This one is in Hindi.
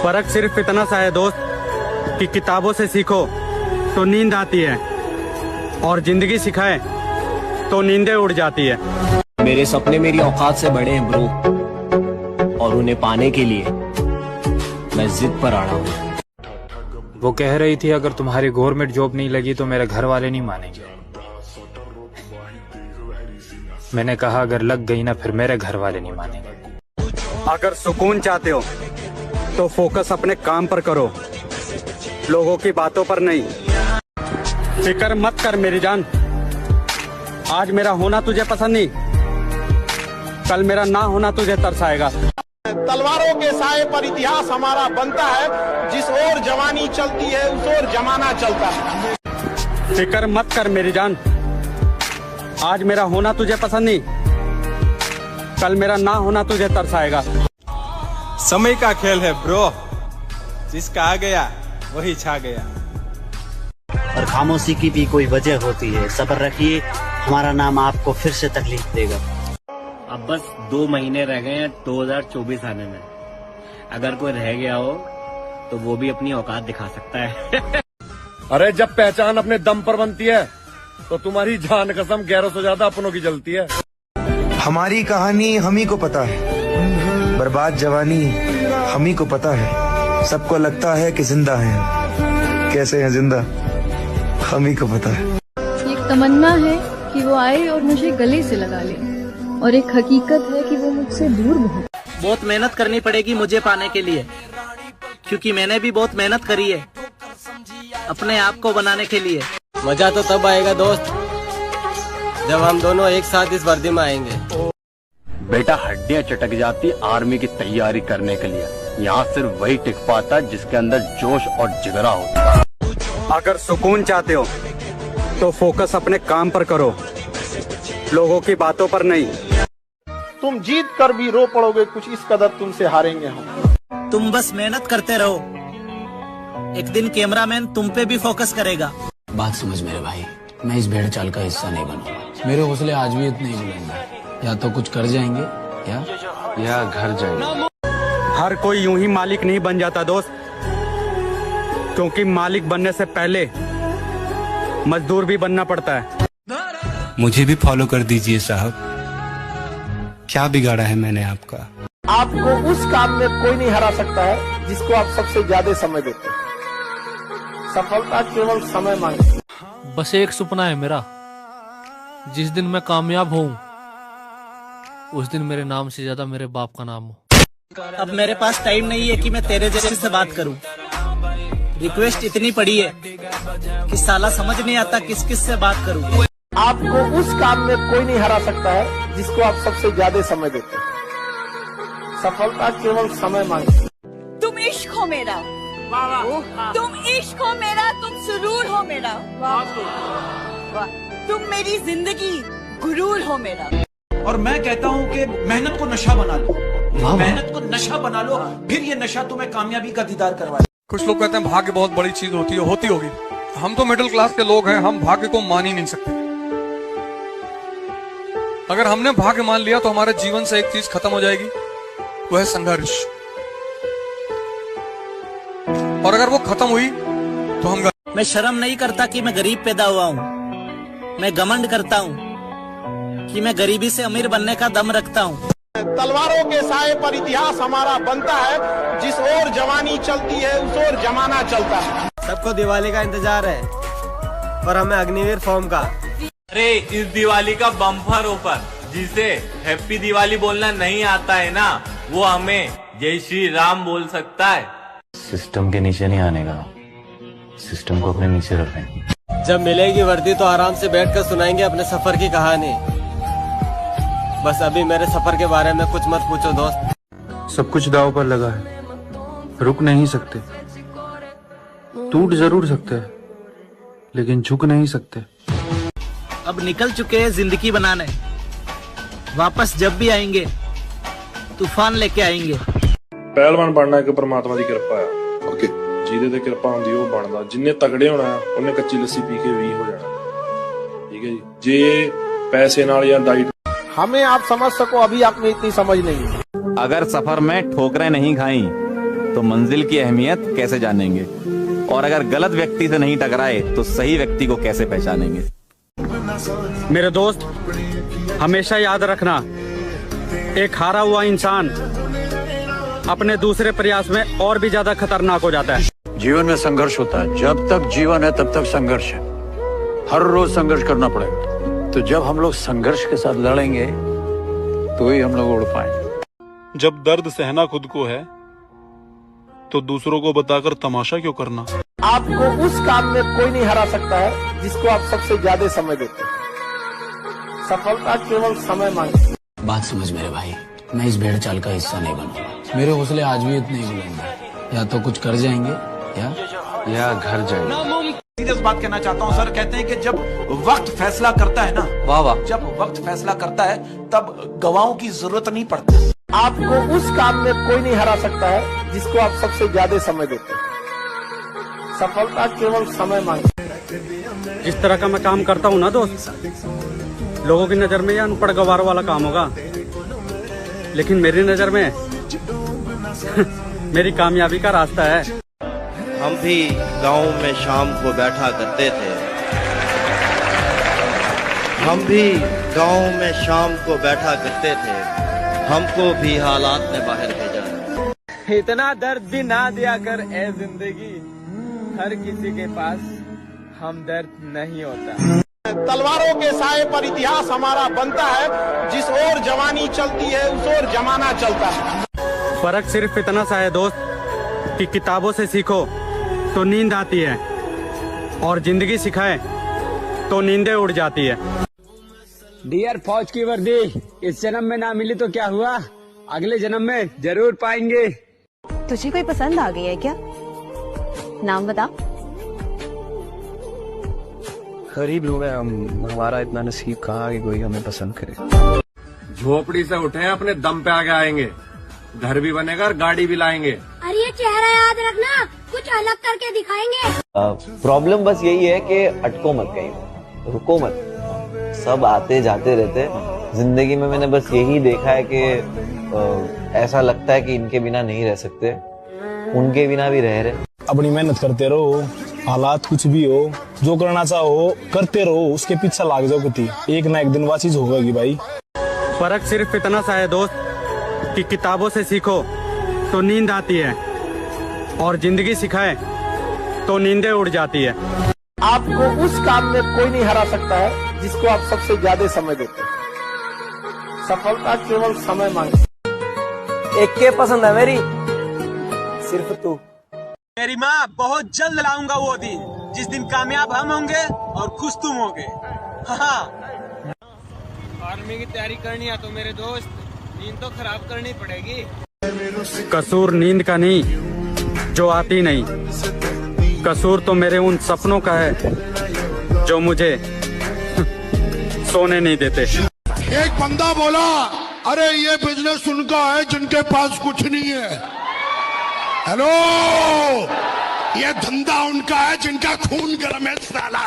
फर्क सिर्फ इतना सा है दोस्त कि किताबों से सीखो तो नींद आती है और जिंदगी सिखाए तो नींदें उड़ जाती है। मेरे सपने मेरी औकात से बड़े हैं ब्रो, और उन्हें पाने के लिए मैं जिद पर अड़ा हूँ। वो कह रही थी अगर तुम्हारी गवर्नमेंट जॉब नहीं लगी तो मेरे घर वाले नहीं मानेंगे। मैंने कहा अगर लग गई ना फिर मेरे घर वाले नहीं मानेंगे। अगर सुकून चाहते हो तो फोकस अपने काम पर करो, लोगों की बातों पर नहीं। फिक्र मत कर मेरी जान, आज मेरा होना तुझे पसंद नहीं, कल मेरा ना होना तुझे तरसाएगा। तलवारों के साए पर इतिहास हमारा बनता है, जिस ओर जवानी चलती है उस ओर जमाना चलता है। फिक्र मत कर मेरी जान, आज मेरा होना तुझे पसंद नहीं, कल मेरा ना होना तुझे तरसाएगा। समय का खेल है ब्रो, जिसका आ गया वही छा गया। और खामोशी की भी कोई वजह होती है। सब्र रखिए, हमारा नाम आपको फिर से तकलीफ देगा। अब बस 2 महीने रह गए हैं 2024 आने में। अगर कोई रह गया हो तो वो भी अपनी औकात दिखा सकता है। अरे जब पहचान अपने दम पर बनती है तो तुम्हारी जान कसम गैरों से ज्यादा अपनों की जलती है। हमारी कहानी हम ही को पता है, बर्बाद जवानी हम ही को पता है। सबको लगता है कि जिंदा है, कैसे हैं जिंदा हम ही को पता है। एक तमन्ना है कि वो आए और मुझे गले से लगा ले, और एक हकीकत है कि वो मुझसे दूर बहुत मेहनत करनी पड़ेगी मुझे पाने के लिए, क्योंकि मैंने भी बहुत मेहनत करी है अपने आप को बनाने के लिए। मजा तो तब आएगा दोस्त जब हम दोनों एक साथ इस वर्दी में आएंगे। बेटा हड्डियां चटक जाती आर्मी की तैयारी करने के लिए, यहाँ सिर्फ वही टिक पाता जिसके अंदर जोश और जिगरा होता है। अगर सुकून चाहते हो तो फोकस अपने काम पर करो, लोगों की बातों पर नहीं। तुम जीत कर भी रो पड़ोगे, कुछ इस कदर तुमसे हारेंगे हम। तुम बस मेहनत करते रहो, एक दिन कैमरामैन तुम पे भी फोकस करेगा। बात समझ मेरे भाई, मैं इस भेड़ चाल का हिस्सा नहीं बनूंगा। मेरे हौसले आज भी इतने ही बुलंद, या तो कुछ कर जाएंगे या घर जाएंगे। हर कोई यूं ही मालिक नहीं बन जाता दोस्त, क्योंकि मालिक बनने से पहले मजदूर भी बनना पड़ता है। मुझे भी फॉलो कर दीजिए साहब, क्या बिगाड़ा है मैंने आपका। आपको उस काम में कोई नहीं हरा सकता है जिसको आप सबसे ज्यादा समय देते हैं। सफलता केवल समय मांगती है। बस एक सपना है मेरा, जिस दिन मैं कामयाब हूँ उस दिन मेरे नाम से ज्यादा मेरे बाप का नाम हो। अब मेरे पास टाइम नहीं है कि मैं तेरे जैसे से बात करूं। रिक्वेस्ट इतनी पड़ी है कि साला समझ नहीं आता किस किस से बात करूं। आपको उस काम में कोई नहीं हरा सकता है जिसको आप सबसे ज्यादा समय देते हैं। सफलता केवल समय मांगती है। तुम इश्क हो मेरा, तुम इश्क हो मेरा, तुम सुरूर हो मेरा, तुम मेरी जिंदगी गुरूर हो मेरा। और मैं कहता हूँ कि मेहनत को नशा बना लो, मेहनत को नशा बना लो, फिर ये नशा तुम्हें कामयाबी का दीदार करवाए। कुछ लोग कहते हैं भाग्य बहुत बड़ी चीज होती है, होती होगी। हम तो मिडिल क्लास के लोग हैं, हम भाग्य को मान ही नहीं सकते। अगर हमने भाग्य मान लिया तो हमारे जीवन से एक चीज खत्म हो जाएगी, वो है संघर्ष। और अगर वो खत्म हुई तो हम मैं शर्म नहीं करता कि मैं गरीब पैदा हुआ हूँ, मैं घमंड करता हूँ कि मैं गरीबी से अमीर बनने का दम रखता हूँ। तलवारों के साए पर इतिहास हमारा बनता है, जिस ओर जवानी चलती है उस ओर जमाना चलता है। सबको दिवाली का इंतजार है और हमें अग्निवीर फॉर्म का। अरे इस दिवाली का बम्पर ऑफर, जिसे हैप्पी दिवाली बोलना नहीं आता है ना, वो हमें जय श्री राम बोल सकता है। सिस्टम के नीचे नहीं आने का, सिस्टम को अपने नीचे रखें। जब मिलेगी वर्दी तो आराम से बैठकर सुनाएंगे अपने सफर की कहानी। बस अभी मेरे सफर के बारे में कुछ मत पूछो दोस्त। सब कुछ दांव पर लगा है, रुक नहीं सकते, टूट जरूर सकते हैं लेकिन झुक नहीं सकते। अब निकल चुके हैं जिंदगी बनाने, वापस जब भी आएंगे तूफान लेके आएंगे। ਪਹਿਲਵਾਨ ਬਣਨਾ ਇੱਕ ਪਰਮਾਤਮਾ ਦੀ ਕਿਰਪਾ ਆ। ਓਕੇ, ਜਿਹਦੇ ਤੇ ਕਿਰਪਾ ਹੁੰਦੀ ਉਹ ਬਣਦਾ। ਜਿੰਨੇ ਤਗੜੇ ਹੋਣਾ ਉਹਨੇ ਕੱਚੀ ਲੱਸੀ ਪੀ ਕੇ 20 ਹੋ ਜਾਣਾ। ਠੀਕ ਹੈ ਜੀ, ਜੇ पैसे नाल या डाइट। हमें आप समझ सको, अभी आप में इतनी समझ नहीं है। अगर सफर में ठोकरें नहीं खाई तो मंजिल की अहमियत कैसे जानेंगे, और अगर गलत व्यक्ति से नहीं टकराए तो सही व्यक्ति को कैसे पहचानेंगे। मेरे दोस्त, हमेशा याद रखना, एक हारा हुआ इंसान अपने दूसरे प्रयास में और भी ज्यादा खतरनाक हो जाता है। जीवन में संघर्ष होता है, जब तक जीवन है तब तक संघर्ष है, हर रोज संघर्ष करना पड़ेगा। तो जब हम लोग संघर्ष के साथ लड़ेंगे तो ही हम लोग उड़ पाएंगे। जब दर्द सहना खुद को है तो दूसरों को बताकर तमाशा क्यों करना। आपको उस काम में कोई नहीं हरा सकता है जिसको आप सबसे ज्यादा समय देते हैं। सफलता केवल समय मांगती है। बात समझ मेरे भाई, मैं इस भेड़ चाल का हिस्सा नहीं बनूंगा। मेरे हौसले आज भी इतने ही बुलंद हैं। या तो कुछ कर जाएंगे या घर जाएंगे। सीधे बात कहना चाहता हूँ सर, कहते हैं कि जब वक्त फैसला करता है ना, वाह वाह, जब वक्त फैसला करता है तब गवाहों की जरूरत नहीं पड़ती। आपको उस काम में कोई नहीं हरा सकता है जिसको आप सबसे ज्यादा समय देते हैं। सफलता केवल समय मांगती है। जिस तरह का मैं काम करता हूँ ना दोस्त, लोगों की नजर में यह अनपढ़ गवार वाला काम होगा, लेकिन मेरी नजर में मेरी कामयाबी का रास्ता है। हम भी गांव में शाम को बैठा करते थे, हम भी गांव में शाम को बैठा करते थे, हमको भी हालात ने बाहर भेजा। इतना दर्द भी ना दिया कर ए जिंदगी, हर किसी के पास हमदर्द नहीं होता। तलवारों के साए पर इतिहास हमारा बनता है, जिस ओर जवानी चलती है उस ओर जमाना चलता है। फर्क सिर्फ इतना सा है दोस्त कि किताबों से सीखो तो नींद आती है, और जिंदगी सिखाए तो नींदें उड़ जाती है। डियर फौज की वर्दी, इस जन्म में ना मिली तो क्या हुआ, अगले जन्म में जरूर पाएंगे। तुझे कोई पसंद आ गई है क्या? नाम बता। गरीब लोग हैं हम, हमारा इतना नसीब कहाँ कि कोई हमें पसंद करे। झोपड़ी से उठे अपने दम पे आगे आएंगे, घर भी बनेगा और गाड़ी भी लाएंगे। अरे ये चेहरा याद रखना, कुछ अलग करके दिखाएंगे। प्रॉब्लम बस यही है कि अटको मत कहीं, रुको मत, सब आते जाते रहते। जिंदगी में मैंने बस यही देखा है कि ऐसा लगता है कि इनके बिना नहीं रह सकते, उनके बिना भी रह रहे। अपनी मेहनत करते रहो, हालात कुछ भी हो, जो करना चाहो करते रहो, उसके पीछे लाग जाओ कति, एक ना एक दिन वो चीज होगी भाई। फर्क सिर्फ इतना सा है दोस्त कि किताबों से सीखो तो नींद आती है, और जिंदगी सिखाए तो नींदें उड़ जाती है। आपको उस काम में कोई नहीं हरा सकता है जिसको आप सबसे ज्यादा समय देते हैं। सफलता केवल समय मांगती है। एक के पसंद है मेरी, सिर्फ तू। मेरी माँ, बहुत जल्द लाऊंगा वो दिन जिस दिन कामयाब हम होंगे और खुश तुम होगे। हाँ, आर्मी की तैयारी करनी है तो मेरे दोस्त नींद तो खराब करनी पड़ेगी। कसूर नींद का नहीं जो आती नहीं, कसूर तो मेरे उन सपनों का है जो मुझे सोने नहीं देते। एक बंदा बोला, अरे ये बिजनेस उनका है जिनके पास कुछ नहीं है। हेलो, ये धंधा उनका है जिनका खून गर्म है साला।